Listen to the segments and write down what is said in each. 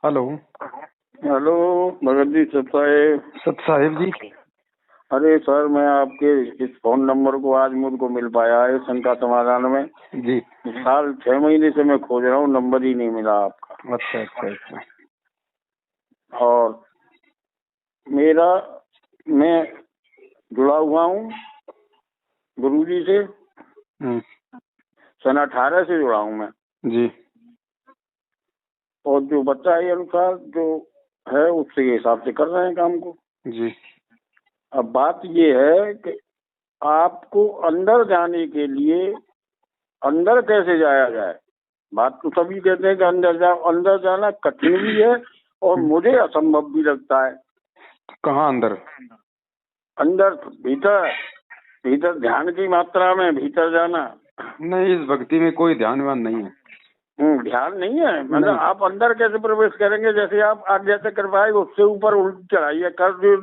Hello. Hello Bhagat ji, सत साहेब। सत साहिब जी। अरे सर, मैं आपके इस फोन नंबर को आज मुझको मिल पाया है शंका समाधान में। जी। साल 6 महीने से मैं खोज रहा हूँ, नंबर ही नहीं मिला आपका। अच्छा अच्छा अच्छा। और मेरा मैं जुड़ा हुआ हूँ गुरुजी से। सन 18 से जुड़ा हूँ मैं। जी। और जो बच्चा है अनुसार जो है उसके हिसाब से कर रहे हैं काम को। जी। अब बात ये है कि आपको अंदर जाने के लिए अंदर कैसे जाया जाए। बात तो सभी कहते हैं कि अंदर जाओ, अंदर जाना कठिन भी है और मुझे असंभव भी लगता है। कहाँ अंदर? अंदर भीतर, भीतर ध्यान की मात्रा में भीतर जाना। नहीं, इस भक्ति में कोई ध्यान व्यान नहीं है। ध्यान नहीं है, मतलब आप अंदर कैसे प्रवेश करेंगे? जैसे आप आज्ञा से करवाए उससे ऊपर उल्टी चढ़ाइए कर जो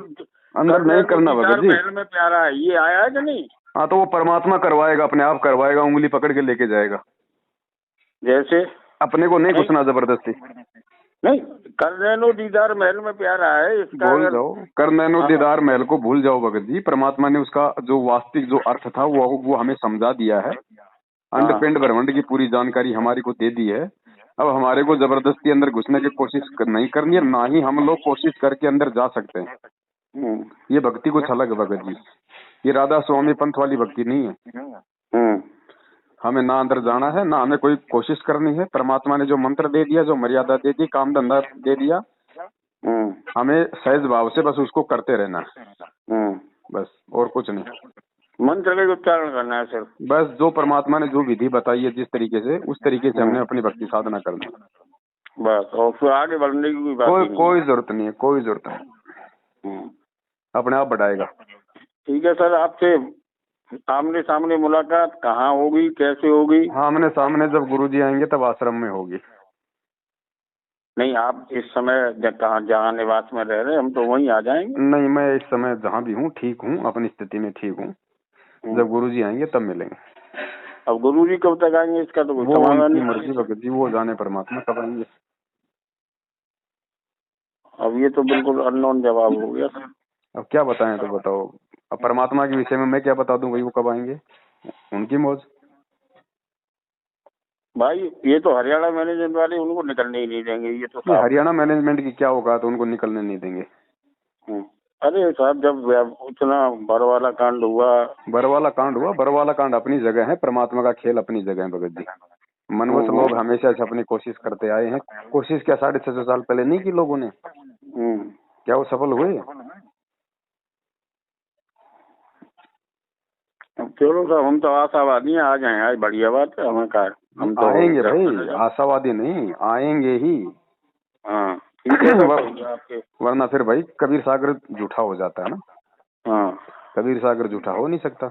अंदर नहीं करना भगत जी। महल में प्यारा है, ये आया है कि नहीं? हाँ, तो वो परमात्मा करवाएगा, अपने आप करवाएगा, उंगली पकड़ के लेके जाएगा। जैसे अपने को नहीं घुसना जबरदस्ती। नहीं, कर नैनो दीदार महल में प्यारा है इसका। भूल जाओ, कर नैनो दीदार महल को भूल जाओ भगत जी। परमात्मा ने उसका जो वास्तविक जो अर्थ था वो हमें समझा दिया है। अंड पिंड ब्रह्मांड की पूरी जानकारी हमारी को दे दी है। अब हमारे को जबरदस्ती अंदर घुसने की कोशिश नहीं करनी है, ना ही हम लोग कोशिश करके अंदर जा सकते हैं। ये भक्ति कुछ अलग है भगत जी। ये राधा स्वामी पंथ वाली भक्ति नहीं है। हमें ना अंदर जाना है, ना हमें कोई कोशिश करनी है। परमात्मा ने जो मंत्र दे दिया, जो मर्यादा दे दी, काम धंधा दे दिया, हमें सहज भाव से बस उसको करते रहना है। बस और कुछ नहीं। मंत्र का उच्चारण करना है सिर्फ। बस जो परमात्मा ने जो विधि बताई है जिस तरीके से, उस तरीके से हमने अपनी भक्ति साधना करनी है बस। और फिर आगे बढ़ने की कोई जरूरत नहीं है, कोई जरूरत नहीं। अपने आप बढ़ाएगा। ठीक है सर, आपसे आमने सामने मुलाकात कहाँ होगी, कैसे होगी? आमने सामने जब गुरुजी आएंगे तब आश्रम में होगी। नहीं, आप इस समय कहाँ जहाँ निवास में रह रहे, हम तो वहीं आ जाएंगे। नहीं, मैं इस समय जहाँ भी हूँ ठीक हूँ, अपनी स्थिति में ठीक हूँ। जब गुरुजी आएंगे तब मिलेंगे। अब गुरुजी कब तक आएंगे इसका तो कोई समाधान नहीं। मर्जी भगत जी, वो जाने परमात्मा कब आएंगे। अब ये तो बिल्कुल अननोन जवाब हो गया। अब क्या बताएं तो बताओ। अब परमात्मा के विषय में मैं क्या बता दूं भाई, वो कब आएंगे, उनकी मौज। भाई ये तो हरियाणा मैनेजमेंट वाले, उनको निकलने ही नहीं देंगे, ये तो साफ। हरियाणा मैनेजमेंट की क्या होगा तो उनको निकलने नहीं देंगे। अरे साहब, जब उतना बरवाला कांड हुआ, बरवाला कांड अपनी जगह है, परमात्मा का खेल अपनी जगह है भगत जी। मनवस लोग हमेशा से अपनी कोशिश करते आए हैं। कोशिश क्या 650 साल पहले नहीं की लोगों ने? क्या वो सफल हुए? चलो साहब, हम तो आशावादी हैं, आ जाए, आज बढ़िया बात है। हमें कहा हम तो आएंगे भाई, आशावादी नहीं, आएंगे ही। हाँ ठीक है वरना फिर भाई कबीर सागर झूठा हो जाता है ना। हाँ, कबीर सागर झूठा हो नहीं सकता।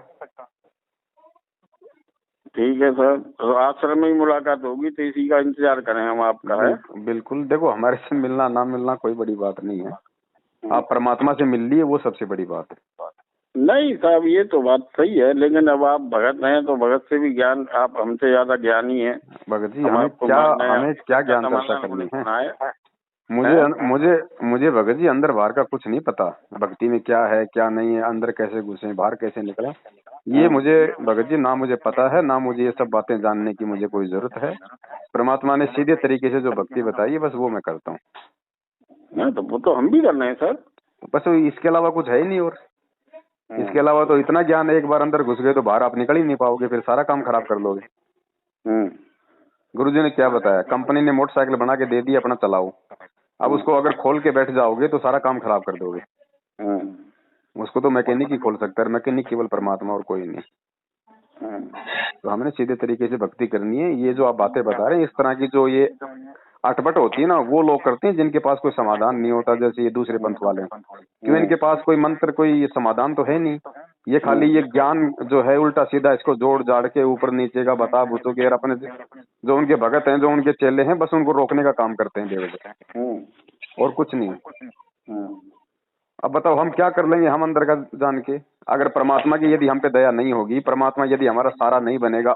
ठीक है सर, तो आश्रम में ही मुलाकात होगी, तो इसी का इंतजार करें हम आपका। है बिल्कुल। देखो, हमारे से मिलना ना मिलना कोई बड़ी बात नहीं है। आप परमात्मा से मिल लिए, वो सबसे बड़ी बात है। नहीं साहब, ये तो बात सही है, लेकिन अब आप भगत हैं तो भगत से भी ज्ञान, आप हमसे ज्यादा ज्ञानी हैं। भगत जी, हमें क्या ज्ञान चर्चा करनी है? मुझे भगत जी अंदर बाहर का कुछ नहीं पता। भक्ति में क्या है क्या नहीं है, अंदर कैसे घुसे बाहर कैसे निकले, ये मुझे भगत जी ना मुझे पता है, ना मुझे ये सब बातें जानने की मुझे कोई जरूरत है। परमात्मा ने सीधे तरीके से जो भक्ति बताई है, बस वो मैं करता हूँ। तो वो तो हम भी कर रहे हैं सर, बस इसके अलावा कुछ है ही नहीं। और इसके अलावा तो इतना ज्ञान है, एक बार अंदर घुस गए तो बाहर आप निकल ही नहीं पाओगे, फिर सारा काम खराब कर लोगे। गुरुजी ने क्या बताया? कंपनी ने मोटरसाइकिल बना के दे दी, अपना चलाओ। अब उसको अगर खोल के बैठ जाओगे तो सारा काम खराब कर दोगे। उसको तो मैकेनिक ही खोल सकता है, मैकेनिक केवल परमात्मा और कोई नहीं। तो हमने सीधे तरीके से भक्ति करनी है। ये जो आप बातें बता रहे हैं, इस तरह की जो ये अटपट होती है ना, वो लोग करते हैं जिनके पास कोई समाधान नहीं होता, जैसे ये दूसरे पंथ वाले। क्यों? इनके पास कोई मंत्र, कोई समाधान तो है नहीं। ये खाली ये ज्ञान जो है उल्टा सीधा इसको जोड़ जाड़ के ऊपर नीचे का बता बूतो के, अपने जो उनके भगत हैं, जो उनके चेले हैं, बस उनको रोकने का काम करते हैं बेवजह, और कुछ नहीं। अब बताओ हम क्या कर लेंगे हम अंदर का जान के? अगर परमात्मा की यदि हम पे दया नहीं होगी, परमात्मा यदि हमारा सारा नहीं बनेगा,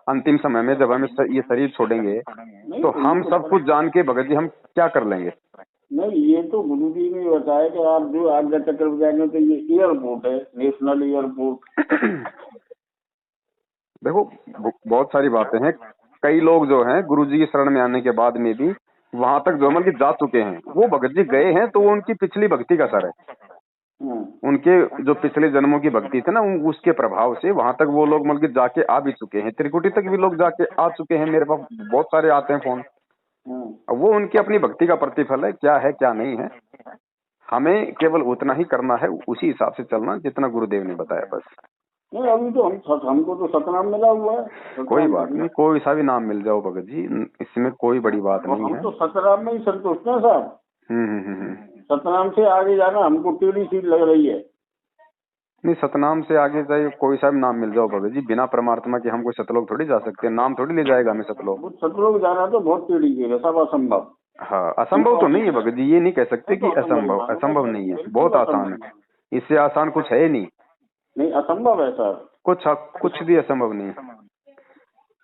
अंतिम समय में जब हम ये शरीर छोड़ेंगे, तो हम सब कुछ जान के भगत जी हम क्या कर लेंगे? नहीं, ये तो गुरु जी ने बताया कि आप जो आज्ञा चक्र बजाएंगे, तो ये एयरपोर्ट है, नेशनल एयरपोर्ट। देखो बहुत सारी बातें हैं। कई लोग जो हैं गुरु जी की शरण में आने के बाद में भी वहां तक जो मतलब कि जा चुके हैं, वो भगत जी गए हैं तो वो उनकी पिछली भक्ति का सर है। उनके जो पिछले जन्मों की भक्ति थी ना, उसके प्रभाव से वहां तक वो लोग मतलब कि जाके आ भी चुके हैं। त्रिकुटी तक भी लोग जाके आ चुके हैं, मेरे पास बहुत सारे आते हैं फोन। अब वो उनकी अपनी भक्ति का प्रतिफल है, क्या है क्या नहीं है। हमें केवल उतना ही करना है, उसी हिसाब से चलना जितना गुरुदेव ने बताया बस। नहीं, अभी तो हमको तो सतनाम मिला हुआ है। कोई बात नहीं, कोई सा भी नाम मिल जाओ भगत जी, इसमें कोई बड़ी बात नहीं है। हम तो सतनाम में ही संतुष्ट हैं साहब। सतनाम से आगे जाना हमको टेढ़ी सीट लग रही है। नहीं, सतनाम से आगे जाए कोई सा भी नाम मिल जाओ भगत जी, बिना परमात्मा के हम कोई सतलोक थोड़ी जा सकते हैं। नाम थोड़ी ले जाएगा हमें सतलोक। सतलोक जाना तो बहुत टेढ़ी है, सब असंभव। हाँ, असंभव तो नहीं है भगत जी, ये नहीं कह सकते कि असंभव, असंभव नहीं है, बहुत आसान है। इससे आसान कुछ है ही नहीं। नहीं, असंभव है सर, कुछ भी असंभव नहीं है।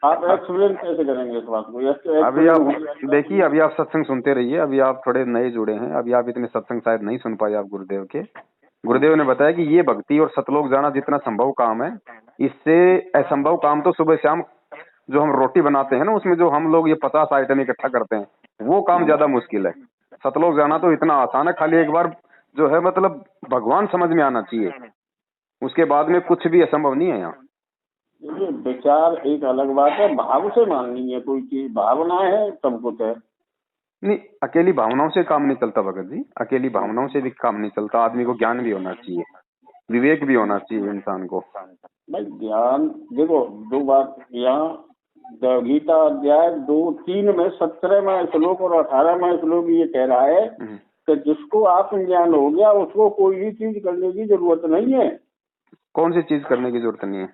आप एक्सप्लेन कैसे करेंगे इस बात को? अभी आप देखिए, अभी आप सत्संग सुनते रहिए। अभी आप थोड़े नए जुड़े हैं, अभी आप इतने सत्संग शायद नहीं सुन पाए आप गुरुदेव के। गुरुदेव ने बताया कि ये भक्ति और सतलोक जाना जितना संभव काम है, इससे असंभव काम तो सुबह शाम जो हम रोटी बनाते हैं ना, उसमें जो हम लोग ये 50 आइटम इकट्ठा करते हैं, वो काम ज्यादा मुश्किल है। सतलोक जाना तो इतना आसान है, खाली एक बार जो है मतलब भगवान समझ में आना चाहिए, उसके बाद में कुछ भी असंभव नहीं है। यहाँ विचार एक अलग बात है, भाव से माननी है कोई चीज, भावना है सब कुछ है। नहीं, अकेली भावनाओं से काम नहीं चलता भगत जी, अकेली भावनाओं से भी काम नहीं चलता। आदमी को ज्ञान भी होना चाहिए, विवेक भी होना चाहिए इंसान को। भाई ज्ञान देखो, दो बात यहाँ गीता अध्याय 2-3 में 17वां श्लोक और 18वां श्लोक ये कह रहा है कि जिसको आत्मज्ञान हो गया उसको कोई भी चीज करने की जरूरत नहीं है। कौन सी चीज करने की जरूरत नहीं है?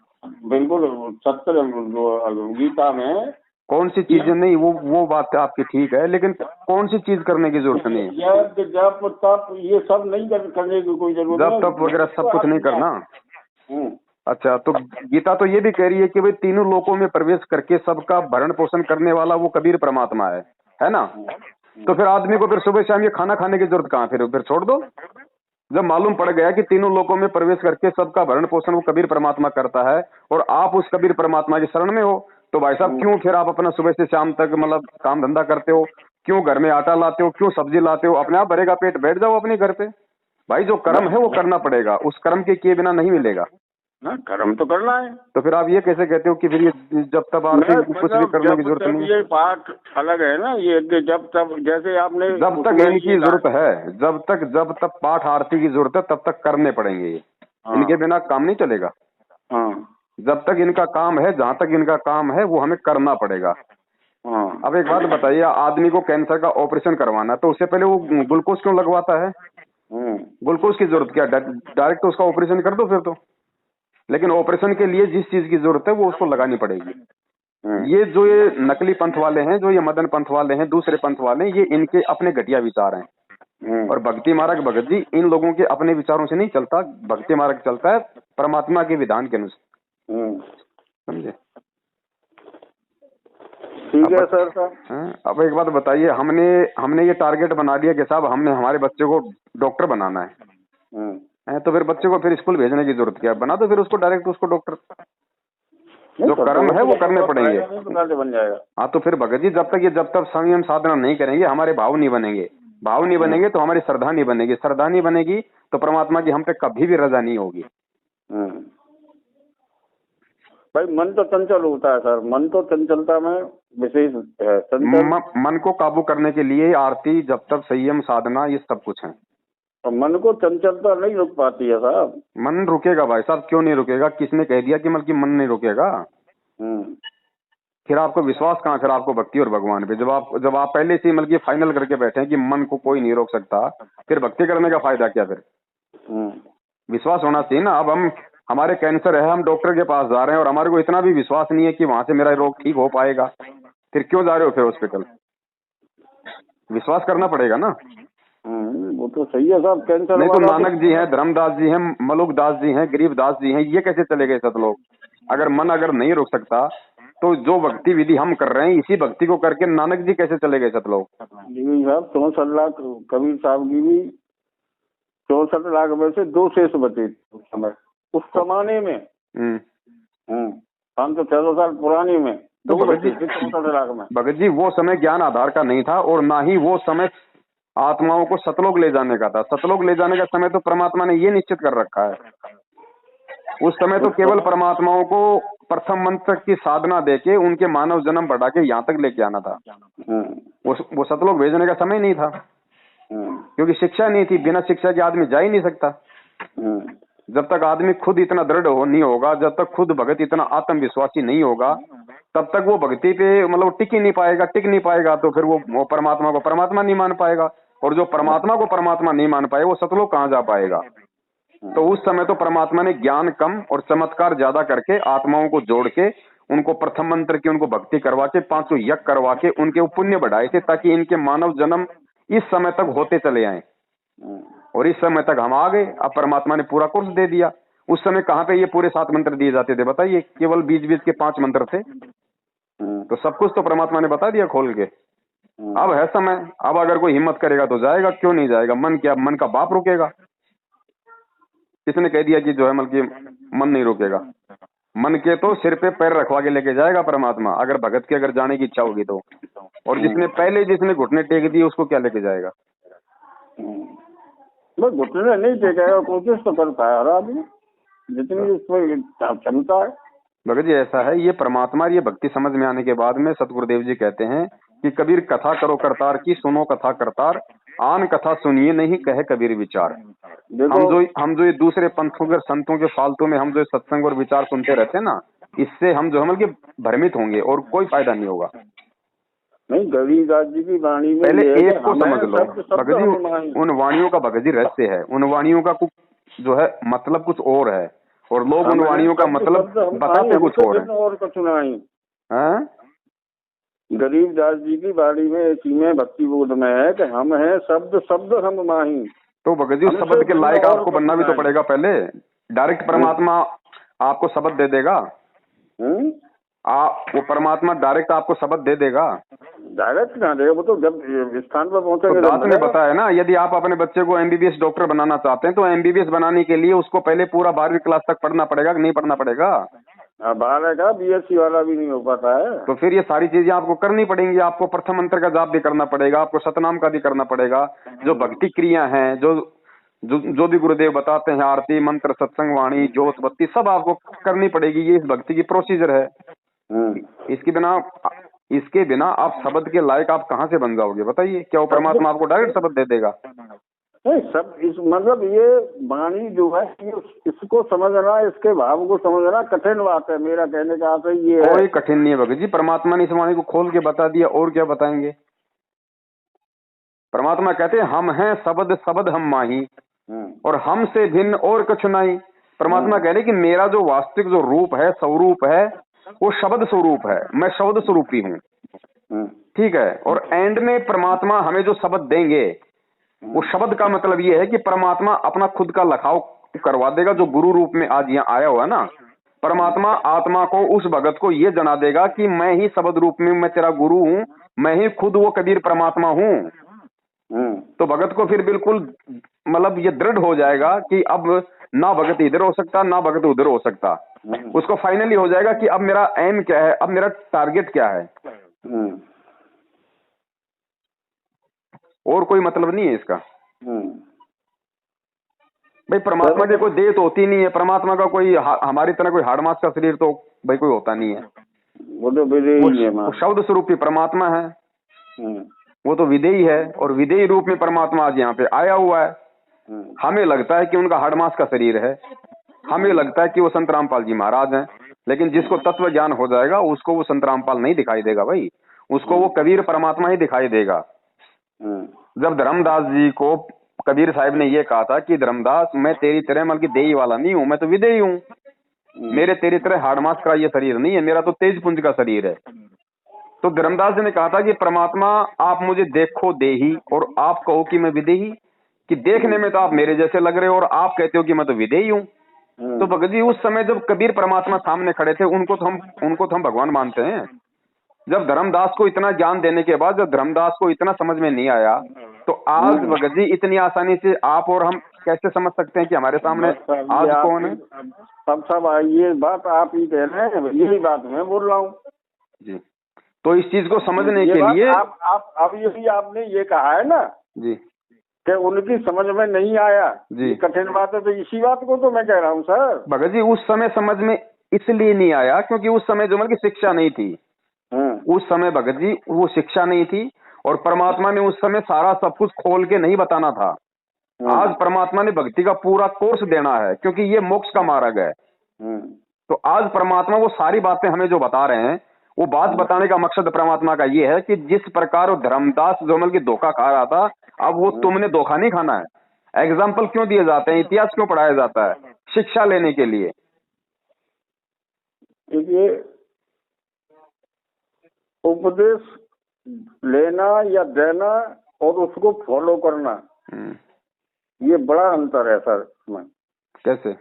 बिल्कुल, 17 गीता में कौन सी चीजें नहीं, वो बात आपकी ठीक है, लेकिन कौन सी चीज करने की जरूरत नहीं है? जब तप ये सब नहीं करने की कोई जरूरत नहीं, जब तप वगैरह सब कुछ नहीं करना। अच्छा, तो गीता तो ये भी कह रही है कि भाई तीनों लोकों में प्रवेश करके सबका भरण पोषण करने वाला वो कबीर परमात्मा है ना? तो फिर आदमी को फिर सुबह शाम ये खाना खाने की जरूरत कहाँ? फिर छोड़ दो। जब मालूम पड़ गया कि तीनों लोकों में प्रवेश करके सबका भरण पोषण वो कबीर परमात्मा करता है और आप उस कबीर परमात्मा की शरण में हो, तो भाई साहब क्यों फिर आप अपना सुबह से शाम तक मतलब काम धंधा करते हो? क्यों घर में आटा लाते हो? क्यों सब्जी लाते हो? अपने आप भरेगा पेट, बैठ जाओ अपने घर पे। भाई जो कर्म है वो करना पड़ेगा, उस कर्म के किए बिना नहीं मिलेगा ना, कर्म तो करना है। तो फिर आप ये कैसे कहते हो कि फिर ये जब तब आरती कुछ भी करने की जरूरत नहीं? ये बात अलग है ना, ये जब तब जैसे आपने जब तक इनकी जरूरत है, जब तक पाठ आरती की जरूरत है तब तक करने पड़ेंगे ये। इनके बिना काम नहीं चलेगा। जब तक इनका काम है, जहाँ तक इनका काम है वो हमें करना पड़ेगा। अब एक बात बताइए, आदमी को कैंसर का ऑपरेशन करवाना तो उससे पहले वो ग्लूकोज क्यों लगवाता है? ग्लूकोज की जरूरत क्या? डायरेक्ट तो उसका ऑपरेशन कर दो फिर तो। लेकिन ऑपरेशन के लिए जिस चीज की जरूरत है वो उसको लगानी पड़ेगी। ये जो ये नकली पंथ वाले हैं, जो ये मदन पंथ वाले हैं, दूसरे पंथ वाले हैं, ये इनके अपने घटिया विचार हैं। और भक्ति मार्ग भगत जी इन लोगों के अपने विचारों से नहीं चलता। भक्ति मार्ग चलता है परमात्मा के विधान के अनुसार, समझे? ठीक है सर। अब एक बात बताइए, हमने ये टारगेट बना दिया कि साहब हमने हमारे बच्चे को डॉक्टर बनाना है, तो फिर बच्चे को फिर स्कूल भेजने की जरूरत क्या? बना दो फिर उसको डायरेक्ट, उसको डॉक्टर। जो कर्म है वो करने पड़ेंगे। बन जाएगा। हाँ, तो फिर भगत जी जब तक संयम साधना नहीं करेंगे, हमारे भाव नहीं बनेंगे। भाव नहीं बनेंगे तो हमारी श्रद्धा नहीं बनेगी। श्रद्धा नहीं बनेगी तो परमात्मा की हम पे कभी भी रजा नहीं होगी। भाई मन तो चंचल होता है सर, मन तो चंचलता में विशेष है। मन को काबू करने के लिए आरती, जब तक संयम साधना, ये सब कुछ है। तो मन को चंचलता नहीं रुक पाती है साहब। मन रुकेगा भाई साहब, क्यों नहीं रुकेगा? किसने कह दिया कि मतलब कि मन नहीं रुकेगा? फिर आपको विश्वास कहाँ, फिर आपको भक्ति और भगवान पे? जब आप पहले से मतलब कि फाइनल करके बैठे हैं कि मन को कोई नहीं रोक सकता, फिर भक्ति करने का फायदा क्या? फिर विश्वास होना चाहिए ना। अब हमारे कैंसर है, हम डॉक्टर के पास जा रहे हैं और हमारे को इतना भी विश्वास नहीं है कि वहां से मेरा रोग ठीक हो पाएगा, फिर क्यों जा रहे हो फिर हॉस्पिटल? विश्वास करना पड़ेगा ना। वो तो सही है साहब, कैंसर नहीं तो वाला नानक जी हैं, धर्मदास जी हैं, मलुकदास जी हैं, गरीबदास जी हैं, ये कैसे चले गए सतलोक? अगर मन अगर नहीं रुक सकता तो जो भक्ति विधि हम कर रहे हैं इसी भक्ति को करके नानक जी कैसे चले गए सतलोक? जी साहब 64 लाख कबीर साहब की भी 64 लाख में से 2 शेष बचे थे उस जमाने में। 500-600 साल पुरानी में तो 2 बचे थे 64 लाख में। भगत जी वो समय ज्ञान आधार का नहीं था और ना ही वो समय आत्माओं को सतलोक ले जाने का था। सतलोक ले जाने का समय तो परमात्मा ने ये निश्चित कर रखा है। उस समय तो केवल परमात्माओं को प्रथम मंत्र की साधना देके उनके मानव जन्म बढ़ा के यहाँ तक लेके आना था। वो सतलोक भेजने का समय नहीं था, क्योंकि शिक्षा नहीं थी। बिना शिक्षा के आदमी जा ही नहीं सकता। जब तक आदमी खुद इतना दृढ़ नहीं होगा, जब तक खुद भगत इतना आत्मविश्वासी नहीं होगा, तब तक वो भक्ति पे मतलब टिक नहीं पाएगा। तो फिर वो परमात्मा को परमात्मा नहीं मान पाएगा, और जो परमात्मा को परमात्मा नहीं मान पाए वो सतलोक कहाँ जा पाएगा? तो उस समय तो परमात्मा ने ज्ञान कम और चमत्कार ज्यादा करके आत्माओं को जोड़ के उनको प्रथम मंत्र की उनको भक्ति करवा के 500 यज्ञ करवा के उनके पुण्य बढ़ाए थे, ताकि इनके मानव जन्म इस समय तक होते चले आए। और इस समय तक हम आ गए। अब परमात्मा ने पूरा कोर्स दे दिया। उस समय कहाँ पे ये पूरे 7 मंत्र दिए जाते थे बताइए? केवल बीच के 5 मंत्र थे। तो सब कुछ तो परमात्मा ने बता दिया खोल के। अब है समय, अब अगर कोई हिम्मत करेगा तो जाएगा, क्यों नहीं जाएगा? मन क्या, मन का बाप रुकेगा? किसने कह दिया कि जो है मतलब मन नहीं रुकेगा? मन के तो सिर पे पैर रखवा के लेके जाएगा परमात्मा, अगर भगत के अगर जाने की इच्छा होगी तो। और जिसने घुटने टेक दिए उसको क्या लेके जाएगा? घुटने नहीं टेकेगा, कोशिश तो करता है हर आदमी जितनी उसमें क्षमता है। भगत जी ऐसा है, ये परमात्मा ये भक्ति समझ में आने के बाद में सतगुरुदेव जी कहते हैं कि कबीर कथा करो करतार की, सुनो कथा करतार, आन कथा सुनिए नहीं कहे कबीर विचार। हम जो ये दूसरे पंथों के संतों के फालतू में हम जो सत्संग और विचार सुनते रहते हैं ना, इससे हम जो है भ्रमित होंगे और कोई फायदा नहीं होगा। नहीं, गरीबदास जी की वाणी में पहले एक को समझ लो भगत जी, उन वाणियों का भगत जी रहस्य है। उन वाणियों का कुछ जो है मतलब कुछ और है, और लोग उन वाणियों का मतलब बताते कुछ और है। और कुछ नहीं गरीबदास जी की वाणी में इसी में भक्ति बोध में है कि हम हैं शब्द शब्द हम माही। तो भगत जी शब्द के लायक आपको बनना भी तो पड़ेगा पहले। डायरेक्ट परमात्मा आपको शब्द दे देगा? वो परमात्मा डायरेक्ट आपको शब्द दे देगा? डायरेक्ट ना देगा, वो तो जब स्थान पर पहुंचेंगे। तो आपने बताया ना, यदि आप अपने बच्चे को एमबीबीएस डॉक्टर बनाना चाहते हैं तो एमबीबीएस बनाने के लिए उसको पहले पूरा 12वीं क्लास तक पढ़ना पड़ेगा कि नहीं पढ़ना पड़ेगा? 12 का बीएससी वाला भी नहीं हो पाता है। तो फिर ये सारी चीजें आपको करनी पड़ेंगी। आपको प्रथम मंत्र का जाप भी करना पड़ेगा, आपको सतनाम का भी करना पड़ेगा। जो भक्ति क्रिया है, जो भी गुरुदेव बताते हैं, आरती मंत्र सत्संग वाणी जोत बत्ती सब आपको करनी पड़ेगी। ये इस भक्ति की प्रोसीजर है। इसके बिना आप शब्द के लायक आप कहाँ से बन जाओगे बताइए? क्या वो परमात्मा आपको डायरेक्ट शब्द दे देगा? नहीं, सब इस मतलब ये वाणी जो है इसको समझना, इसके भाव को समझना कठिन बात है। मेरा कहने का अर्थ ये है। कोई कठिन नहीं है भगत जी, परमात्मा ने इस वाणी को खोल के बता दिया, और क्या बताएंगे? परमात्मा कहते हैं हम हैं शब्द शब्द हम माही, और हमसे भिन्न और कुछ नहीं। परमात्मा कह रहे कि मेरा जो वास्तविक जो रूप है, स्वरूप है, वो शब्द स्वरूप है। मैं शब्द स्वरूपी हूँ, ठीक है। और एंड में परमात्मा हमें जो शब्द देंगे, वो शब्द का मतलब ये है कि परमात्मा अपना खुद का लखाव करवा देगा। जो गुरु रूप में आज यहाँ आया हुआ है ना, परमात्मा आत्मा को, उस भगत को ये जना देगा कि मैं ही शब्द रूप में मैं तेरा गुरु हूँ, मैं ही खुद वो कबीर परमात्मा हूँ। तो भगत को फिर बिल्कुल मतलब ये दृढ़ हो जाएगा कि अब ना भगत इधर हो सकता ना भगत उधर हो सकता। उसको फाइनली हो जाएगा कि अब मेरा एम क्या है, अब मेरा टारगेट क्या है, और कोई मतलब नहीं है इसका। भाई परमात्मा की कोई देह तो होती नहीं है। परमात्मा का कोई हमारी तरह कोई हाड़ मांस का शरीर तो भाई कोई होता नहीं है। वो तो विदेही है, वो शब्द स्वरूपी परमात्मा है, वो तो विदेही है। और विदेही रूप में परमात्मा आज यहाँ पे आया हुआ है। हमें लगता है कि उनका हाड़ मांस का शरीर है, हमें लगता है कि वो संत रामपाल जी महाराज हैं, लेकिन जिसको तत्व ज्ञान हो जाएगा उसको वो संत रामपाल नहीं दिखाई देगा भाई, उसको वो कबीर परमात्मा ही दिखाई देगा। जब धर्मदास जी को कबीर साहब ने ये कहा था कि धर्मदास मैं तेरी तरह मतलब देही वाला नहीं हूँ, मैं तो विदेही हूँ, मेरे तेरी तरह हाड़ मांस का ये शरीर नहीं है, मेरा तो तेज पुंज का शरीर है। तो धर्मदास जी ने कहा था कि परमात्मा आप मुझे देखो देही और आप कहो कि मैं विदेही, कि देखने में तो आप मेरे जैसे लग रहे हो और आप कहते हो कि मैं तो विदेही हूँ। तो भगत जी उस समय जब कबीर परमात्मा सामने खड़े थे, उनको तो हम भगवान मानते हैं। जब धर्मदास को इतना ज्ञान देने के बाद जब धर्मदास को इतना समझ में नहीं आया, तो आज भगत जी इतनी आसानी से आप और हम कैसे समझ सकते हैं कि हमारे सामने आज कौन है? सब ये बात आप ही कह रहे हैं, यही बात मैं बोल रहा हूँ जी। तो इस चीज को समझने के लिए आप अब यही आपने ये कहा है ना जी कि उनकी समझ में नहीं आया जी, कठिन बात है, तो इसी बात को तो मैं कह रहा हूँ सर। भगत जी उस समय समझ में इसलिए नहीं आया क्योंकि उस समय जो मतलब की शिक्षा नहीं थी। उस समय भगत जी वो शिक्षा नहीं थी और परमात्मा ने उस समय सारा सब कुछ खोल के नहीं बताना था। आज परमात्मा ने भक्ति का पूरा कोर्स देना है क्योंकि ये मोक्ष का मार्ग है। तो आज परमात्मा वो सारी बातें हमें जो बता रहे हैं, वो बात बताने का मकसद परमात्मा का ये है कि जिस प्रकार वो धर्मदास जोमल की धोखा खा रहा था, अब वो तुमने धोखा नहीं खाना है। एग्जाम्पल क्यों दिए जाते हैं, इतिहास क्यों पढ़ाया जाता है? शिक्षा लेने के लिए। देखिए, उपदेश लेना या देना और उसको फॉलो करना, ये बड़ा अंतर है सर इसमें। कैसे?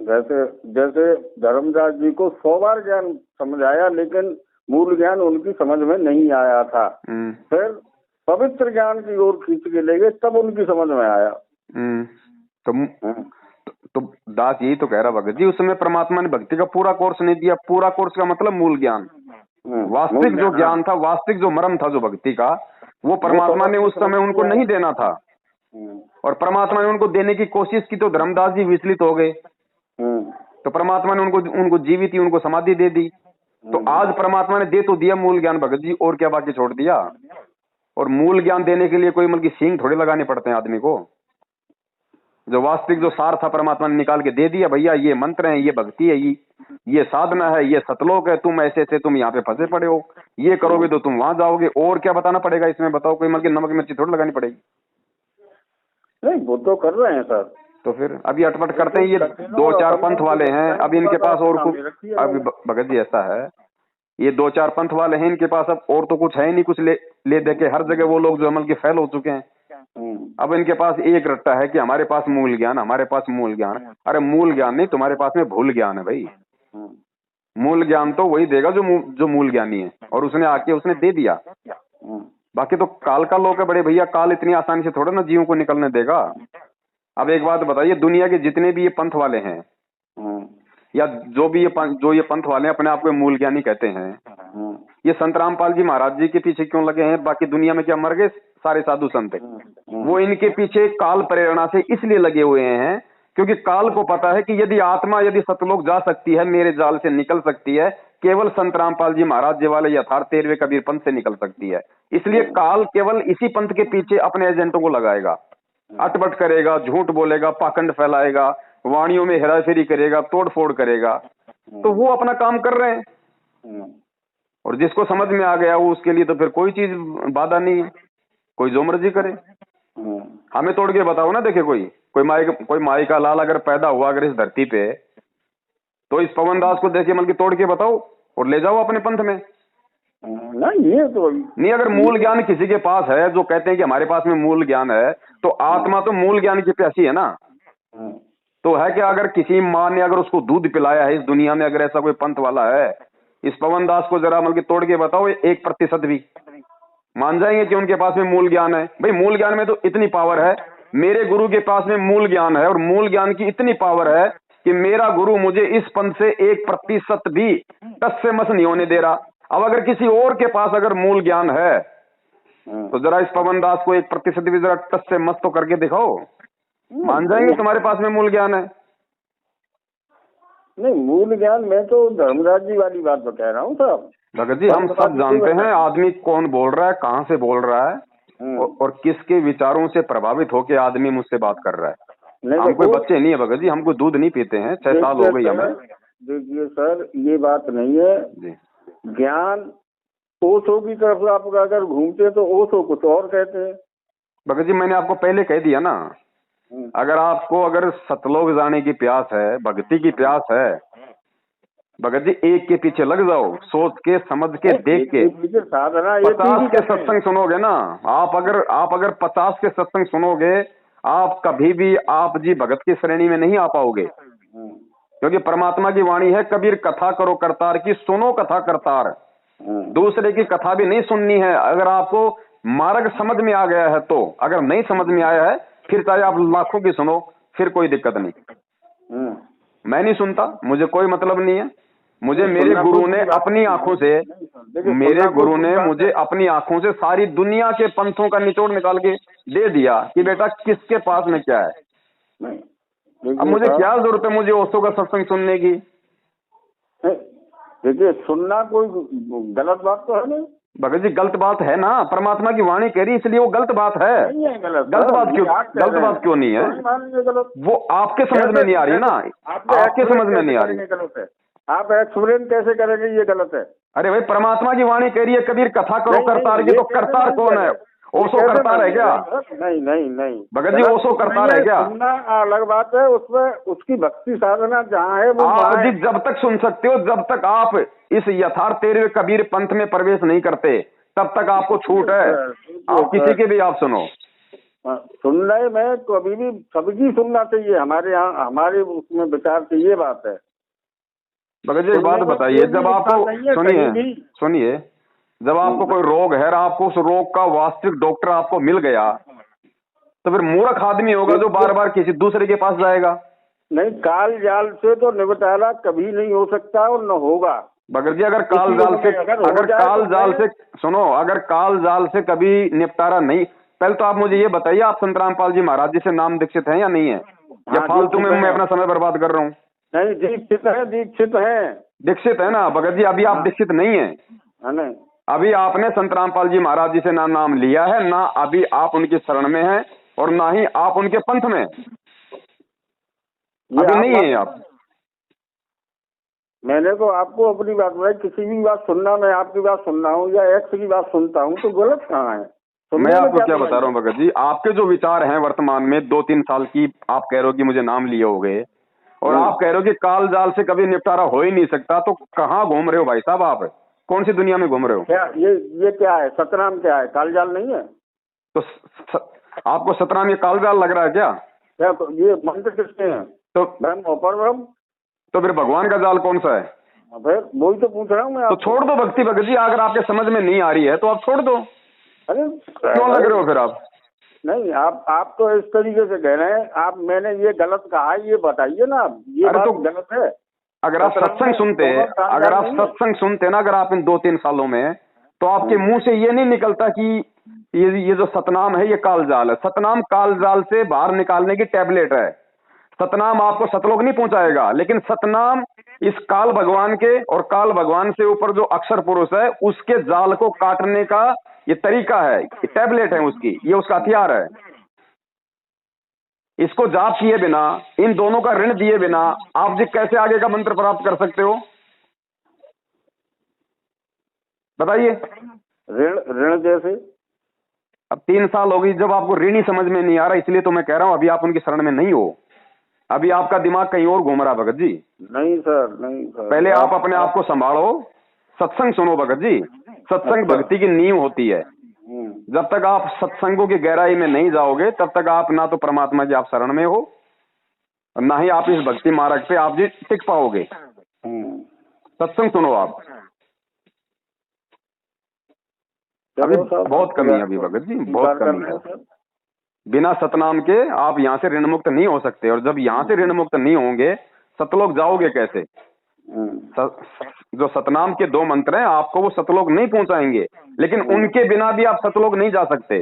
जैसे धर्मदास जी को 100 बार ज्ञान समझाया, लेकिन मूल ज्ञान उनकी समझ में नहीं आया था। फिर पवित्र ज्ञान की ओर खींच के ले गए, तब उनकी समझ में आया। तो दास यही तो कह रहा भगत जी, उस समय परमात्मा ने भक्ति का पूरा कोर्स नहीं दिया। पूरा कोर्स का मतलब मूल ज्ञान, वास्तविक जो ज्ञान था, वास्तविक जो मर्म था जो भक्ति का, वो परमात्मा ने उस समय उनको नहीं देना था। और परमात्मा ने उनको देने की कोशिश की तो धर्मदास जी विचलित हो गए। तो परमात्मा ने उनको जीवित ही उनको समाधि दे दी। तो आज परमात्मा ने दे तो दिया मूल ज्ञान भगत जी, और क्या बाकी छोड़ दिया? और मूल ज्ञान देने के लिए कोई मतलब की सींग थोड़े लगाने पड़ते हैं आदमी को। जो वास्तविक जो सार था परमात्मा ने निकाल के दे दिया, भैया ये मंत्र है, ये भक्ति है, ये साधना है, ये सतलोक है, तुम ऐसे थे, तुम यहाँ पे फंसे पड़े हो, ये करोगे तो तुम वहां जाओगे। और क्या बताना पड़ेगा इसमें? बताओ, कोई मतलब नमक मिर्ची थोड़ी लगानी पड़ेगी? नहीं, वो तो कर रहे हैं सर। तो फिर अभी अटपट करते हैं ये 2-4 पंथ वाले हैं, अब इनके पास और कुछ, अभी भगत जी ऐसा है, ये 2-4 पंथ वाले हैं, इनके पास अब और तो कुछ है नहीं, कुछ ले दे के हर जगह वो लोग जो अमल के फैल हो चुके हैं। अब इनके पास एक रट्टा है कि हमारे पास मूल ज्ञान, हमारे पास मूल ज्ञान। अरे मूल ज्ञान नहीं, तुम्हारे पास में भूल ज्ञान है भाई। मूल ज्ञान तो वही देगा जो मूल ज्ञानी है, और उसने आके उसने दे दिया। बाकी तो काल का लोग है बड़े भैया, काल इतनी आसानी से थोड़ा ना जीवों को निकलने देगा। अब एक बात बताइए, दुनिया के जितने भी ये पंथ वाले हैं या जो ये पंथ वाले हैं अपने आप को मूल ज्ञानी कहते हैं, ये संत रामपाल जी महाराज जी के पीछे क्यों लगे हैं? बाकी दुनिया में क्या मर गए सारे साधु संत? वो इनके पीछे काल प्रेरणा से इसलिए लगे हुए हैं क्योंकि काल को पता है कि यदि सतलोक जा सकती है, मेरे जाल से निकल सकती है, केवल संत रामपाल जी महाराज जी वाले यथार्थ 13वें कबीर पंथ से निकल सकती है। इसलिए काल केवल इसी पंथ के पीछे अपने एजेंटों को लगाएगा, अटपट करेगा, झूठ बोलेगा, पाखंड फैलाएगा, वाणियों में हेराफेरी करेगा, तोड़ फोड़ करेगा। तो वो अपना काम कर रहे हैं, और जिसको समझ में आ गया वो उसके लिए तो फिर कोई चीज बाधा नहीं है, कोई जो मर्जी करे। हमें तोड़ के बताओ ना, देखे कोई माई का लाल अगर पैदा हुआ अगर इस धरती पे, तो इस पवन दास को देखे मतलब तोड़ के बताओ और ले जाओ अपने पंथ में। नहीं, ये तो नहीं, अगर मूल ज्ञान किसी के पास है, जो कहते हैं कि हमारे पास में मूल ज्ञान है, तो आत्मा तो मूल ज्ञान की प्यासी है ना। तो है कि अगर किसी माँ ने अगर उसको दूध पिलाया है इस दुनिया में, अगर ऐसा कोई पंथ वाला है, इस पवन दास को जरा मतलब तोड़ के बताओ 1% भी मान जाएंगे कि उनके पास में मूल ज्ञान है? भाई मूल ज्ञान में तो इतनी पावर है, मेरे गुरु के पास में मूल ज्ञान है, और मूल ज्ञान की इतनी पावर है कि मेरा गुरु मुझे इस पंथ से 1% भी टस से मस नहीं होने दे रहा। अब अगर किसी और के पास अगर मूल ज्ञान है तो जरा इस पवन दास को 1% भी जरा टस से मस तो करके दिखाओ, मान जाएंगे तुम्हारे पास में मूल ज्ञान है। नहीं, मूल ज्ञान मैं तो धर्मराज जी वाली बात तो कह रहा हूँ साहब। भगत जी हम सब जानते हैं आदमी कौन बोल रहा है, कहाँ से बोल रहा है, और किसके विचारों से प्रभावित होकर आदमी मुझसे बात कर रहा है। हम कोई बच्चे नहीं है भगत जी, हम कोई दूध नहीं पीते हैं, 6 साल हो गई हमें। देखिए सर, ये बात नहीं है जी। ज्ञान ओशो की तरफ आप अगर घूमते तो ओशो कुछ और कहते हैं। भगत जी मैंने आपको पहले कह दिया ना, अगर आपको अगर सतलोक जाने की प्यास है, भक्ति की प्यास है, भगत जी एक के पीछे लग जाओ, सोच के समझ के देख के। 50 के सत्संग सुनोगे ना आप, अगर 50 के सत्संग सुनोगे, आप कभी भी आप जी भगत की श्रेणी में नहीं आ पाओगे, क्योंकि परमात्मा की वाणी है, कबीर कथा करो करतार की, सुनो कथा करतार। दूसरे की कथा भी नहीं सुननी है। अगर आपको मार्ग समझ में आ गया है तो, अगर नहीं समझ में आया है फिर चाहे आप लाखों की सुनो, फिर कोई दिक्कत नहीं। मैं नहीं सुनता, मुझे कोई मतलब नहीं है। मुझे मेरे गुरु ने अपनी आंखों से, मेरे गुरु ने मुझे अपनी आंखों से सारी दुनिया के पंथों का निचोड़ निकाल के दे दिया कि बेटा किसके पास में क्या है। अब मुझे क्या जरूरत है मुझे ओशो का सत्संग सुनने की। देखिए, सुनना कोई गलत बात तो है नहीं भगत जी। गलत बात है ना, परमात्मा की वाणी कह रही, इसलिए वो गलत बात है। गलत बात क्यों, गलत बात क्यों नहीं है? वो आपके समझ में नहीं आ रही ना, आपके समझ में नहीं आ रही। गलत है, आप एक्सप्लेन कैसे करेंगे ये गलत है? अरे भाई, परमात्मा की वाणी कह रही है कबीर कथा करो करतार की, तो करतार कौन है? ओशो करतार है क्या? नहीं नहीं नहीं भगत जी, ओशो करतार है क्या? सुनना अलग बात है, उसमें उसकी भक्ति साधना जहाँ है वो आप जी जब तक सुन सकते हो, जब तक आप इस यथार्थ तेरहवें कबीर पंथ में प्रवेश नहीं करते तब तक आपको छूट है। आप किसी के भी आप सुनो। सुनने में कभी भी सबकी सुनना चाहिए, हमारे यहाँ हमारे उसमें विचार से ये बात है। भगत जी एक बात बताइए, जब आपको सुनिए, जब आपको कोई रोग है और आपको उस रोग का वास्तविक डॉक्टर आपको मिल गया, तो फिर मूर्ख आदमी होगा जो बार बार किसी दूसरे के पास जाएगा। नहीं, काल जाल से तो निपटारा कभी नहीं हो सकता और न होगा। भगत जी, अगर काल जाल से, अगर काल जाल से सुनो, अगर काल जाल से कभी निपटारा नहीं, पहले तो आप मुझे ये बताइए, आप संत रामपाल जी महाराज जी से नाम दीक्षित हैं या नहीं है? या फालतू में मैं अपना समय बर्बाद कर रहा हूँ? नहीं, दीक्षित है, दीक्षित है, दीक्षित है ना भगत जी। अभी आप दीक्षित नहीं है, नहीं। अभी आपने संत रामपाल जी महाराज जी से ना नाम लिया है, ना अभी आप उनकी शरण में हैं और ना ही आप उनके पंथ में अभी नहीं है आप। मैंने तो आपको अपनी बात बताई, किसी भी बात सुनना, मैं आपकी बात सुन रहा हूँ या एक्स की बात सुनता हूँ, तो गलत कहाँ है? मैं आपको क्या बता रहा हूँ भगत जी, आपके जो विचार हैं वर्तमान में 2-3 साल की, आप कह रहे हो कि मुझे नाम लिए हो गए और आप कह रहे हो कि काल जाल से कभी निपटारा हो ही नहीं सकता, तो कहाँ घूम रहे हो भाई साहब? आप कौन सी दुनिया में घूम रहे हो? क्या ये क्या है? सतनाम क्या है? काल जाल नहीं है? तो आपको सतनाम ये काल जाल लग रहा है क्या? क्या तो ये मंत्र किसके हैं? तो ब्रह्म अपर ब्रह्म, तो फिर भगवान का जाल कौन सा है? फिर वही तो पूछ रहा हूँ मैं। तो छोड़ दो भक्ति भगत जी, अगर आपके समझ में नहीं आ रही है तो आप छोड़ दो। अरे क्यों लग रहे हो फिर आप? नहीं, आप तो इस तरीके से कह रहे हैं, आप मैंने ये गलत कहा है ये बताइए ना, ये बात तो गलत है। अगर आप सत्संग सुनते, अगर आप सत्संग सुनते ना, अगर आप इन 2-3 सालों में, तो आपके मुंह से ये नहीं निकलता कि ये जो सतनाम है ये काल जाल है। सतनाम काल जाल से बाहर निकालने की टैबलेट है। सतनाम आपको सतलोक नहीं पहुंचाएगा, लेकिन सतनाम इस काल भगवान के और काल भगवान से ऊपर जो अक्षर पुरुष है उसके जाल को काटने का ये तरीका है, ये टैबलेट है उसकी, ये उसका हथियार है। इसको जाप किए बिना, इन दोनों का ऋण दिए बिना आप जी कैसे आगे का मंत्र प्राप्त कर सकते हो? बताइए। ऋण जैसे? अब 3 साल हो गई, जब आपको ऋण ही समझ में नहीं आ रहा, इसलिए तो मैं कह रहा हूं अभी आप उनकी शरण में नहीं हो, अभी आपका दिमाग कहीं और घूम रहा भगत जी। नहीं सर, नहीं सर। पहले आप अपने आप को संभालो, सत्संग सुनो भगत जी। सत्संग भक्ति की नींव होती है। जब तक आप सत्संगों की गहराई में नहीं जाओगे तब तक आप ना तो परमात्मा की आप शरण में हो और ना ही आप इस भक्ति मार्ग पे आप जी टिक पाओगे। सत्संग सुनो आप। अभी बहुत कमी है अभी भगत जी, बहुत कमी है। बिना सतनाम के आप यहाँ से ऋण मुक्त नहीं हो सकते, और जब यहाँ से ऋण मुक्त नहीं होंगे सतलोक जाओगे कैसे? जो सतनाम के 2 मंत्र हैं आपको वो सतलोक नहीं पहुंचाएंगे, लेकिन उनके बिना भी आप सतलोक नहीं जा सकते।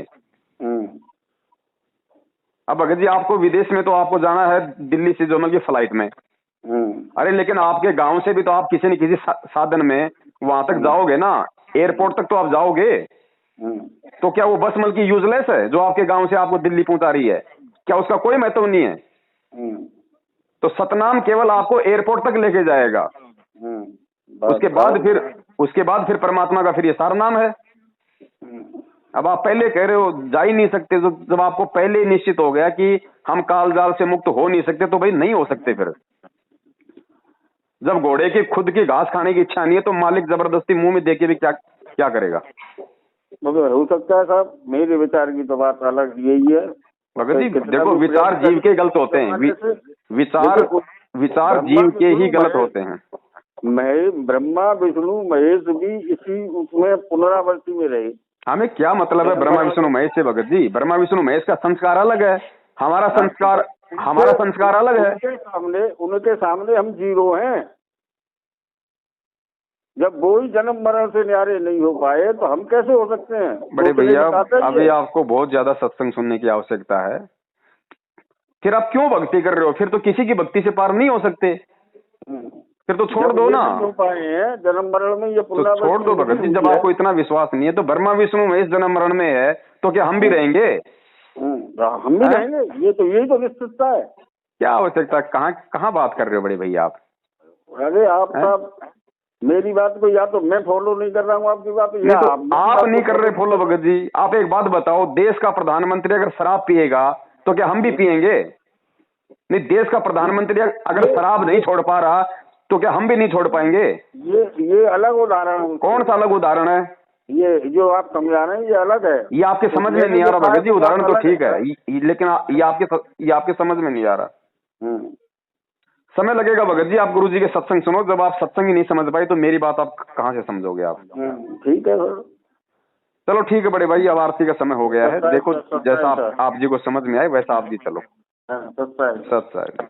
अब भगत जी आपको विदेश में तो आपको जाना है दिल्ली से जो की फ्लाइट में, अरे लेकिन आपके गांव से भी तो आप किसी न किसी साधन में वहां तक जाओगे ना, एयरपोर्ट तक तो आप जाओगे। तो क्या वो बस मल की यूजलेस है जो आपके गांव से आपको दिल्ली पहुंचा रही है? क्या उसका कोई महत्व नहीं है? तो सतनाम केवल आपको एयरपोर्ट तक लेके जाएगा। उसके बाद फिर परमात्मा का फिर ये सारा नाम है। अब आप पहले कह रहे हो जा ही नहीं सकते, तो जब आपको पहले निश्चित हो गया कि हम काल जाल से मुक्त हो नहीं सकते, तो भाई नहीं हो सकते। फिर जब घोड़े की खुद की घास खाने की इच्छा नहीं है तो मालिक जबरदस्ती मुंह में देके भी क्या करेगा? मगर हो सकता है साहब, मेरे विचार की तो बात अलग यही है। भगत जी देखो, विचार जीव के गलत होते हैं, विचार जीव के ही गलत होते हैं। ब्रह्मा विष्णु महेश भी इसी उसमें पुनरावृत्ति में रहे। हमें क्या मतलब है ब्रह्मा विष्णु महेश से भगत जी? ब्रह्मा विष्णु महेश का संस्कार अलग है, हमारा संस्कार अलग है। उनके सामने हम जीरो हैं। जब वो ही जन्म मरण से न्यारे नहीं हो पाए तो हम कैसे हो सकते हैं? बड़े भैया, अभी आपको बहुत ज्यादा सत्संग सुनने की आवश्यकता है। फिर आप क्यों भक्ति कर रहे हो? फिर तो किसी की भक्ति से पार नहीं हो सकते, फिर तो छोड़ दो ना। हो पाए हैं जन्म मरण में, ये तो छोड़ दो भगत जी। जब आपको इतना विश्वास नहीं है तो ब्रह्मा विष्णु महेश जन्म मरण में है तो क्या हम भी रहेंगे? हम भी रहेंगे, ये तो यही तो निश्चितता है। क्या आवश्यकता? कहाँ बात कर रहे हो बड़े भैया आप? अरे आप मेरी बात को या तो मैं फॉलो नहीं कर रहा हूँ आपकी बात, या आप नहीं कर रहे फॉलो भगत जी। आप एक बात बताओ, देश का प्रधानमंत्री अगर शराब पिएगा तो क्या हम भी पिएंगे? नहीं, देश का प्रधानमंत्री अगर शराब नहीं छोड़ पा रहा तो क्या हम भी नहीं छोड़ पाएंगे? ये अलग उदाहरण है। कौन सा अलग उदाहरण है? ये जो आप समझा रहे हैं ये अलग है। ये आपके समझ में नहीं आ रहा भगत जी। उदाहरण तो ठीक है, लेकिन ये आपके समझ में नहीं आ रहा। समय लगेगा भगत जी। आप गुरु जी के सत्संग सुनो। जब आप सत्संग ही नहीं समझ पाए तो मेरी बात आप कहाँ से समझोगे आप? ठीक है सर, चलो ठीक है बड़े भाई, अब आरती का समय हो गया है। देखो जैसा आप जी को समझ में आए वैसा आप जी चलो। सत्संग।